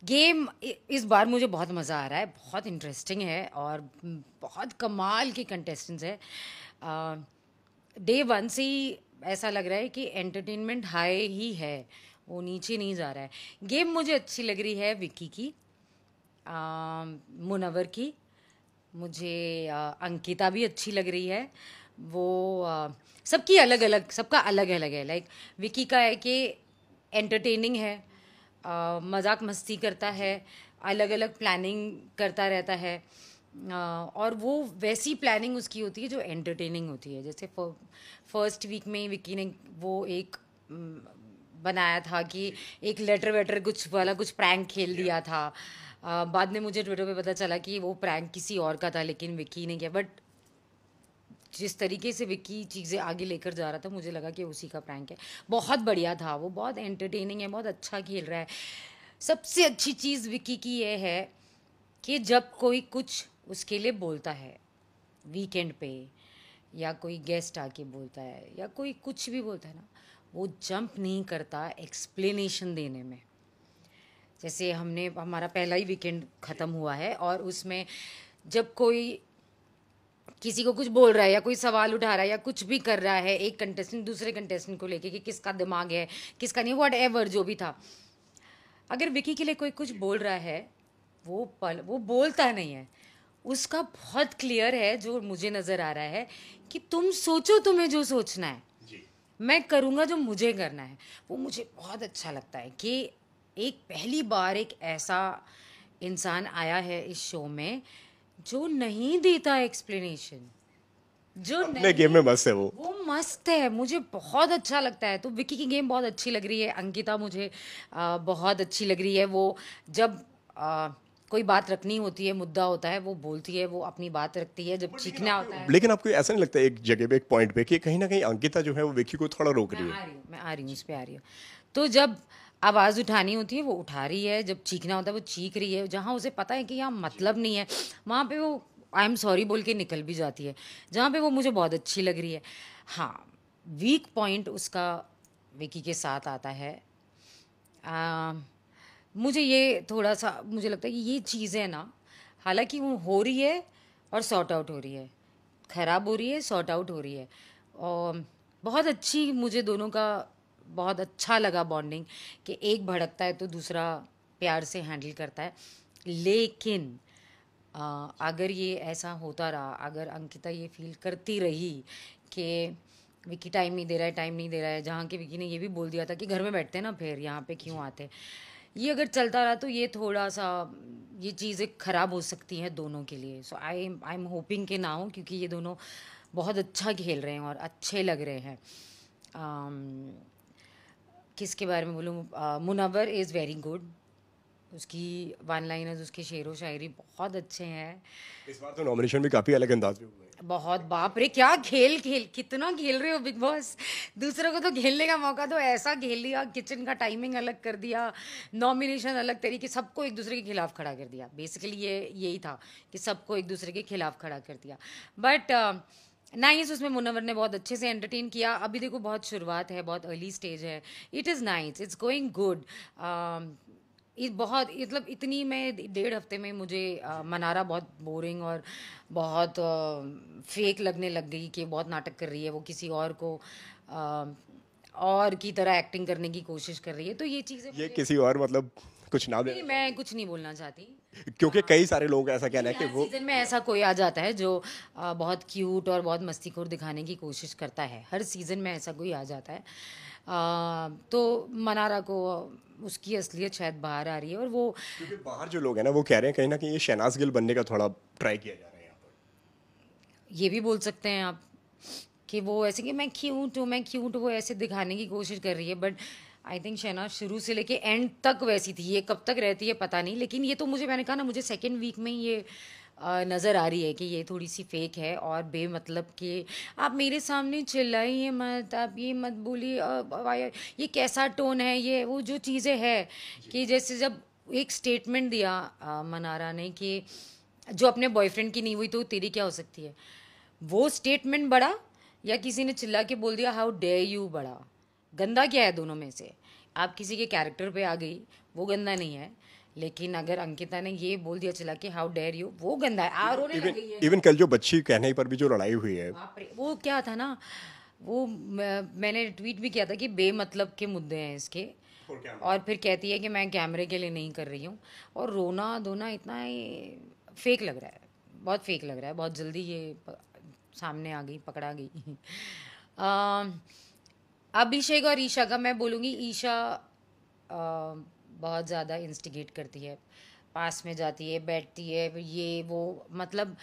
Game इस बार मुझे बहुत मज़ा आ रहा है, बहुत इंटरेस्टिंग है और बहुत कमाल के कंटेस्टेंट्स हैं। डे वन से ही ऐसा लग रहा है कि एंटरटेनमेंट हाई ही है, वो नीचे नहीं जा रहा है। गेम मुझे अच्छी लग रही है विक्की की, मुनव्वर की, मुझे अंकिता भी अच्छी लग रही है। वो सबकी अलग अलग, सबका अलग अलग है। लाइक विकी का है कि एंटरटेनिंग है, मजाक मस्ती करता है, अलग अलग प्लानिंग करता रहता है। और वो वैसी प्लानिंग उसकी होती है जो एंटरटेनिंग होती है। जैसे फर्स्ट वीक में विकी ने वो एक बनाया था कि एक लेटर वेटर कुछ वाला कुछ प्रैंक खेल दिया था। बाद में मुझे ट्विटर पे पता चला कि वो प्रैंक किसी और का था, लेकिन विक्की ने किया। बट जिस तरीके से विक्की चीज़ें आगे लेकर जा रहा था, मुझे लगा कि उसी का प्रैंक है। बहुत बढ़िया था वो, बहुत एंटरटेनिंग है, बहुत अच्छा खेल रहा है। सबसे अच्छी चीज़ विक्की की ये है कि जब कोई कुछ उसके लिए बोलता है वीकेंड पे, या कोई गेस्ट आके बोलता है, या कोई कुछ भी बोलता है ना, वो जंप नहीं करता एक्सप्लेनेशन देने में। जैसे हमारा पहला ही वीकेंड ख़त्म हुआ है और उसमें जब कोई किसी को कुछ बोल रहा है या कोई सवाल उठा रहा है या कुछ भी कर रहा है, एक कंटेस्टेंट दूसरे कंटेस्टेंट को लेके कि किसका दिमाग है किसका नहीं, वट एवर जो भी था, अगर विकी के लिए कोई कुछ बोल रहा है, वो बोलता नहीं है। उसका बहुत क्लियर है, जो मुझे नज़र आ रहा है, कि तुम सोचो तुम्हें जो सोचना है, मैं करूँगा जो मुझे करना है। वो मुझे बहुत अच्छा लगता है कि एक पहली बार एक ऐसा इंसान आया है इस शो में जो नहीं देता एक्सप्लेनेशन, जो अपने गेम नहीं, में मस्त है वो। वो मस्त है, मुझे बहुत अच्छा लगता है। तो विकी की गेम बहुत अच्छी लग रही है। अंकिता मुझे बहुत अच्छी लग रही है। वो जब कोई बात रखनी होती है, मुद्दा होता है, वो बोलती है, वो अपनी बात रखती है। जब चीखना होता है, लेकिन आपको ऐसा नहीं लगता एक जगह पे एक पॉइंट पे कि कहीं ना कहीं अंकिता जो है वो विक्की को थोड़ा रोक रही है? मैं आ रही हूँ, इस पे आ रही हूँ। तो जब आवाज़ उठानी होती है वो उठा रही है, जब चीखना होता है वो चीख रही है। जहाँ उसे पता है कि यहाँ मतलब नहीं है, वहाँ पे वो आई एम सॉरी बोल के निकल भी जाती है। जहाँ पे वो मुझे बहुत अच्छी लग रही है। हाँ, वीक पॉइंट उसका विकी के साथ आता है। आ, मुझे ये थोड़ा सा मुझे लगता है कि ये चीज़ें ना, हालांकि वो हो रही है और सॉर्ट आउट हो रही है, ख़राब हो रही है, सॉर्ट आउट हो रही है। और बहुत अच्छी, मुझे दोनों का बहुत अच्छा लगा बॉन्डिंग, कि एक भड़कता है तो दूसरा प्यार से हैंडल करता है। लेकिन अगर ये ऐसा होता रहा, अगर अंकिता ये फील करती रही कि विकी टाइम नहीं दे रहा है, टाइम नहीं दे रहा है, जहाँ कि विकी ने ये भी बोल दिया था कि घर में बैठते हैं ना, फिर यहाँ पे क्यों आते, ये अगर चलता रहा तो ये थोड़ा सा, ये चीज़ें ख़राब हो सकती हैं दोनों के लिए। सो आई एम होपिंग कि ना हो, क्योंकि ये दोनों बहुत अच्छा खेल रहे हैं और अच्छे लग रहे हैं। अम, किसके बारे में बोलूँ, मुनव्वर इज़ वेरी गुड। उसकी वन लाइनर्स, उसके शेर व शायरी बहुत अच्छे हैं। इस बार तो नॉमिनेशन भी काफी अलग अंदाज में हुए हैं। बहुत, बाप रे क्या खेल खेल, कितना खेल रहे हो बिग बॉस। दूसरों को तो खेलने का मौका दो, ऐसा खेल लिया, किचन का टाइमिंग अलग कर दिया, नॉमिनेशन अलग तरीके, सबको एक दूसरे के खिलाफ खड़ा कर दिया। बेसिकली ये यही था कि सबको एक दूसरे के खिलाफ खड़ा कर दिया। बट नाइस, उसमें मुनव्वर ने बहुत अच्छे से एंटरटेन किया। अभी देखो बहुत शुरुआत है, बहुत अर्ली स्टेज है। It is nice, it's going good. ये बहुत, मतलब इतनी मैं 1.5 हफ्ते में मुझे मनारा बहुत बोरिंग और बहुत फेक लगने लग गई, कि बहुत नाटक कर रही है, वो किसी और को और की तरह एक्टिंग करने की कोशिश कर रही है। तो ये चीज़ें ये मुझे, किसी और मतलब कुछ नाम नहीं, लेना मैं कुछ नहीं बोलना चाहती। चाहेंगे? क्योंकि कई सारे लोग ऐसा कहना है नहीं, कि हर वो सीजन में ऐसा कोई आ जाता है जो बहुत क्यूट और बहुत मस्तीखोर दिखाने की कोशिश करता है। हर सीजन में ऐसा कोई आ जाता है। तो मनारा को उसकी असलियत शायद बाहर आ रही है, और वो, क्योंकि बाहर जो लोग हैं ना वो कह रहे हैं कहीं ना कहीं ये शहनाज गिल बनने का थोड़ा ट्राई किया जा रहा है यहाँ पर। ये भी बोल सकते हैं आप कि वो ऐसे कि मैं क्यूट हूँ, मैं क्यूट हूँ, वो ऐसे दिखाने की कोशिश कर रही है। बट आई थिंक शहनाज शुरू से लेके एंड तक वैसी थी। ये कब तक रहती है पता नहीं, लेकिन ये तो मुझे, मैंने कहा ना, मुझे सेकेंड वीक में ही ये नज़र आ रही है कि ये थोड़ी सी फेक है। और बेमतलब कि आप मेरे सामने चिल्लाइए मत, आप ये मत बोलिए, ये कैसा टोन है, ये वो जो चीज़ें हैं, कि जैसे जब एक स्टेटमेंट दिया मनारा ने कि जो अपने बॉयफ्रेंड की नहीं हुई तो तेरी क्या हो सकती है, वो स्टेटमेंट बड़ा, या किसी ने चिल्ला के बोल दिया हाउ डेयर यू बड़ा। गंदा क्या है दोनों में से? आप किसी के कैरेक्टर पे आ गई, वो गंदा नहीं है, लेकिन अगर अंकिता ने ये बोल दिया चला कि हाउ डेयर यू, वो गंदा है, रोने लग इवन गई है। इवन कल जो बच्ची कहने पर भी जो लड़ाई हुई है, बाप रे, वो क्या था ना, वो मैंने ट्वीट भी किया था कि बेमतलब के मुद्दे हैं इसके। और क्या और फिर कहती है कि मैं कैमरे के लिए नहीं कर रही हूँ, और रोना धोना इतना ही फेक लग रहा है, बहुत फेक लग रहा है, बहुत जल्दी ये सामने आ गई, पकड़ा गई। अभिषेक और ईशा का मैं बोलूँगी, ईशा बहुत ज़्यादा इंस्टिगेट करती है, पास में जाती है, बैठती है, ये वो, मतलब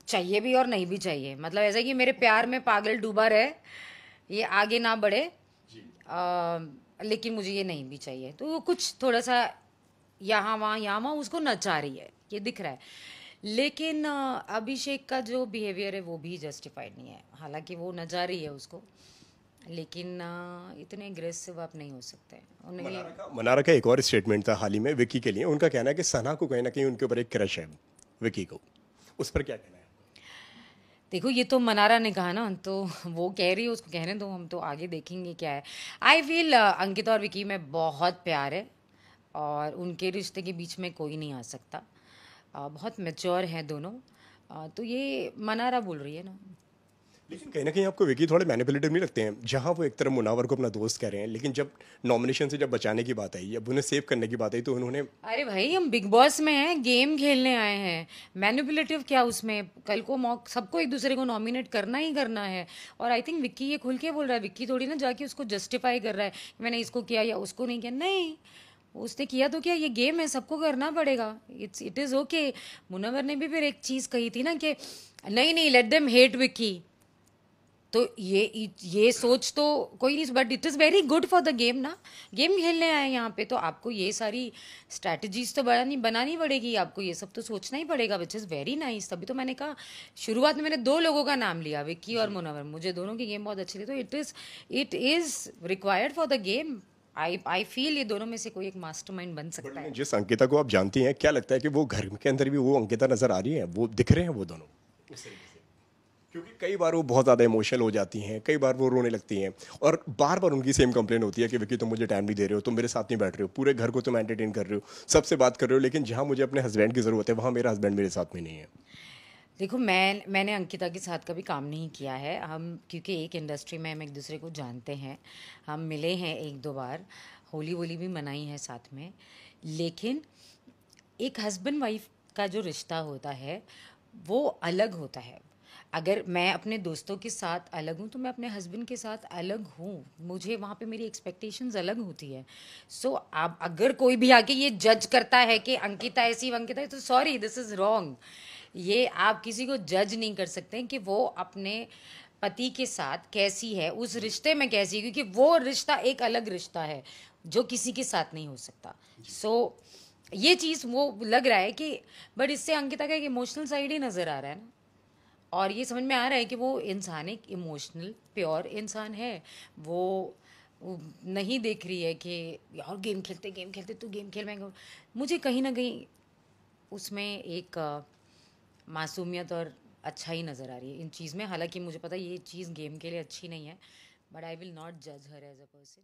चाहिए भी और नहीं भी चाहिए, मतलब ऐसा कि मेरे प्यार में पागल डूबा रहे, ये आगे ना बढ़े, लेकिन मुझे ये नहीं भी चाहिए, तो वो कुछ थोड़ा सा यहाँ वहाँ उसको नचा रही है, ये दिख रहा है। लेकिन अभिषेक का जो बिहेवियर है वो भी जस्टिफाइड नहीं है, हालांकि वो नचा रही है उसको, लेकिन इतने एग्रेसिव आप नहीं हो सकते उन्हें। मनारा का एक और स्टेटमेंट था हाल ही में विकी के लिए, उनका कहना है कि सना को कहीं ना कहीं उनके ऊपर एक क्रश है विकी को, उस पर क्या कहना है? देखो, ये तो मनारा ने कहा ना, तो वो कह रही है, उसको कहने दो, हम तो आगे देखेंगे क्या है। आई फील अंकिता और विकी में बहुत प्यार है, और उनके रिश्ते के बीच में कोई नहीं आ सकता, बहुत मैच्योर हैं दोनों, तो ये मनारा बोल रही है ना। लेकिन कहीं ना कहीं आपको विकी थोड़े मैनिपुलेटिव नहीं लगते हैं? जहां वो एक तरफ मुनावर को अपना दोस्त कह रहे हैं, लेकिन जब नॉमिनेशन से जब बचाने की बात आई, जब उन्हें सेव करने की बात आई, तो उन्होंने अरे भाई, हम बिग बॉस में हैं, गेम खेलने आए हैं, मैनिपुलेटिव क्या उसमें? कल को सबको एक दूसरे को नॉमिनेट करना ही करना है। और आई थिंक विक्की ये खुल के बोल रहा है, विक्की थोड़ी ना जाके उसको जस्टिफाई कर रहा है कि मैंने इसको किया या उसको नहीं किया, नहीं, उसने किया तो क्या, ये गेम है, सबको करना पड़ेगा, इट इज़ ओके। मुनव्वर ने भी फिर एक चीज़ कही थी ना कि नहीं नहीं, लेट देम हेट विक्की, तो ये सोच तो कोई नहीं, but it is very good for the game ना, गेम खेलने आए यहाँ पे, तो आपको ये सारी स्ट्रैटेजीज तो बनानी पड़ेगी, आपको ये सब तो सोचना ही पड़ेगा, विच इज़ वेरी नाइस। तभी तो मैंने कहा शुरुआत में, मैंने दो लोगों का नाम लिया, विक्की और मुनव्वर, मुझे दोनों की गेम बहुत अच्छी लगी, तो it is required for the game. I feel ये दोनों में से कोई एक मास्टरमाइंड बन सकता है। जिस अंकिता को आप जानती हैं, क्या लगता है कि वो घर के अंदर भी वो अंकिता नजर आ रही है, वो दिख रहे हैं वो दोनों उस तरीके से? क्योंकि कई बार वो बहुत ज़्यादा इमोशनल हो जाती हैं, कई बार वो रोने लगती हैं, और बार बार उनकी सेम कंप्लेन होती है कि विकी तुम मुझे टाइम नहीं दे रहे हो, तुम मेरे साथ नहीं बैठ रहे हो, पूरे घर को तुम एंटरटेन कर रहे हो, सबसे बात कर रहे हो, लेकिन जहाँ मुझे अपने हस्बैंड की ज़रूरत है वहाँ मेरा हस्बैंड मेरे साथ में नहीं है। देखो, मैंने अंकिता के साथ कभी काम नहीं किया है, हम क्योंकि एक इंडस्ट्री में हम एक दूसरे को जानते हैं, हम मिले हैं एक दो बार, होली वोली भी मनाई है साथ में, लेकिन एक हस्बैंड वाइफ का जो रिश्ता होता है वो अलग होता है। अगर मैं अपने दोस्तों के साथ अलग हूँ तो मैं अपने हस्बैंड के साथ अलग हूँ, मुझे वहाँ पे मेरी एक्सपेक्टेशंस अलग होती है। सो अब अगर कोई भी आके ये जज करता है कि अंकिता ऐसी अंकिता है, तो सॉरी, दिस इज़ रॉन्ग। ये आप किसी को जज नहीं कर सकते कि वो अपने पति के साथ कैसी है, उस रिश्ते में कैसी है, क्योंकि वो रिश्ता एक अलग रिश्ता है जो किसी के साथ नहीं हो सकता। सो ये चीज़ वो लग रहा है कि, बट इससे अंकिता का एक इमोशनल साइड ही नज़र आ रहा है ना, और ये समझ में आ रहा है कि वो इंसान एक इमोशनल प्योर इंसान है, वो नहीं देख रही है कि यार गेम खेलते तू गेम खेल, मैं मुझे कहीं ना कहीं उसमें एक मासूमियत और अच्छा ही नज़र आ रही है इन चीज़ में, हालांकि मुझे पता है ये चीज़ गेम के लिए अच्छी नहीं है, बट आई विल नॉट जज हर एज अ पर्सन।